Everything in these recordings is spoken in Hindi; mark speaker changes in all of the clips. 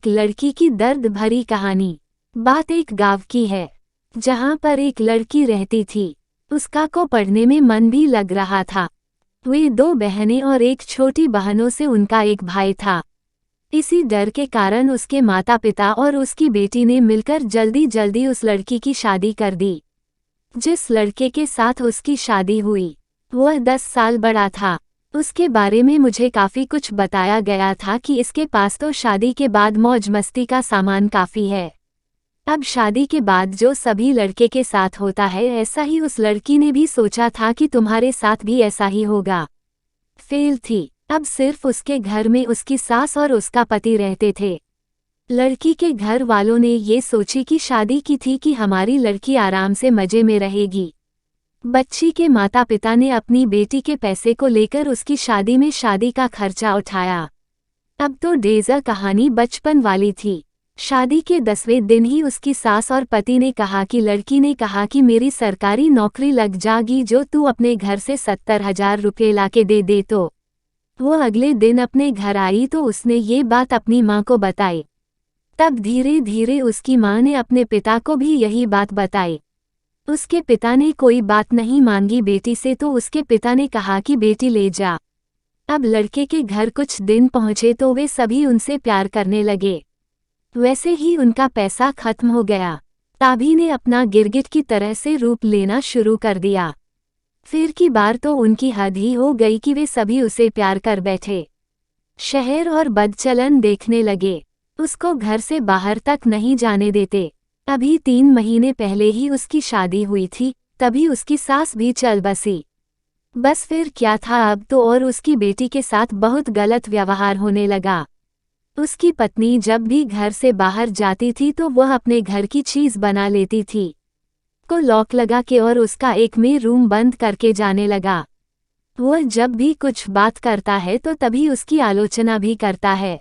Speaker 1: एक लड़की की दर्द भरी कहानी। बात एक गांव की है जहां पर एक लड़की रहती थी। उसका को पढ़ने में मन भी लग रहा था। वे दो बहनें और एक छोटी बहनों से उनका एक भाई था। इसी डर के कारण उसके माता पिता और उसकी बेटी ने मिलकर जल्दी जल्दी उस लड़की की शादी कर दी। जिस लड़के के साथ उसकी शादी हुई वह 10 साल बड़ा था। उसके बारे में मुझे काफ़ी कुछ बताया गया था कि इसके पास तो शादी के बाद मौज मस्ती का सामान काफ़ी है। अब शादी के बाद जो सभी लड़के के साथ होता है ऐसा ही उस लड़की ने भी सोचा था कि तुम्हारे साथ भी ऐसा ही होगा। फेल थी। अब सिर्फ उसके घर में उसकी सास और उसका पति रहते थे। लड़की के घर वालों ने ये सोची कि शादी की थी कि हमारी लड़की आराम से मजे में रहेगी। बच्ची के माता पिता ने अपनी बेटी के पैसे को लेकर उसकी शादी में शादी का खर्चा उठाया। अब तो डेज़र कहानी बचपन वाली थी। शादी के 10वें दिन ही उसकी सास और पति ने कहा कि लड़की ने कहा कि मेरी सरकारी नौकरी लग जाएगी जो तू अपने घर से 70,000 रुपये लाके दे दे। तो वो अगले दिन अपने घर आई तो उसने ये बात अपनी माँ को बताई। तब धीरे धीरे उसकी माँ ने अपने पिता को भी यही बात बताई। उसके पिता ने कोई बात नहीं मांगी बेटी से तो उसके पिता ने कहा कि बेटी ले जा। अब लड़के के घर कुछ दिन पहुँचे तो वे सभी उनसे प्यार करने लगे। वैसे ही उनका पैसा खत्म हो गया। ताभी ने अपना गिरगिट की तरह से रूप लेना शुरू कर दिया। फिर की बार तो उनकी हद ही हो गई कि वे सभी उसे प्यार कर बैठे। शहर और बदचलन देखने लगे। उसको घर से बाहर तक नहीं जाने देते। अभी 3 महीने पहले ही उसकी शादी हुई थी, तभी उसकी सास भी चल बसी। बस फिर क्या था, अब तो और उसकी बेटी के साथ बहुत गलत व्यवहार होने लगा। उसकी पत्नी जब भी घर से बाहर जाती थी तो वह अपने घर की चीज बना लेती थी को लॉक लगा के और उसका एक में रूम बंद करके जाने लगा। वह जब भी कुछ बात करता है तो तभी उसकी आलोचना भी करता है।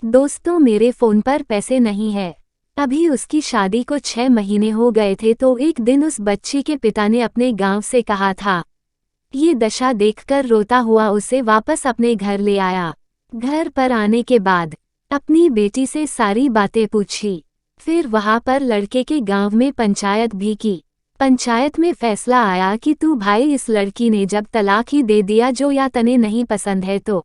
Speaker 1: दोस्तों, मेरे फ़ोन पर पैसे नहीं है। अभी उसकी शादी को 6 महीने हो गए थे तो एक दिन उस बच्ची के पिता ने अपने गांव से कहा था। ये दशा देखकर रोता हुआ उसे वापस अपने घर ले आया। घर पर आने के बाद अपनी बेटी से सारी बातें पूछी। फिर वहां पर लड़के के गांव में पंचायत भी की। पंचायत में फैसला आया कि तू भाई, इस लड़की ने जब तलाक ही दे दिया जो या तने नहीं पसंद है तो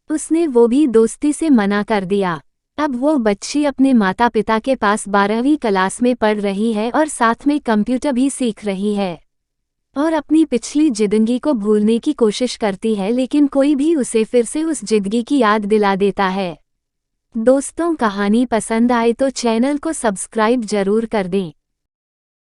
Speaker 1: उसने वो भी दोस्ती से मना कर दिया। अब वो बच्ची अपने माता पिता के पास 12वीं क्लास में पढ़ रही है और साथ में कंप्यूटर भी सीख रही है और अपनी पिछली जिंदगी को भूलने की कोशिश करती है, लेकिन कोई भी उसे फिर से उस जिंदगी की याद दिला देता है। दोस्तों, कहानी पसंद आए तो चैनल को सब्सक्राइब जरूर कर दें।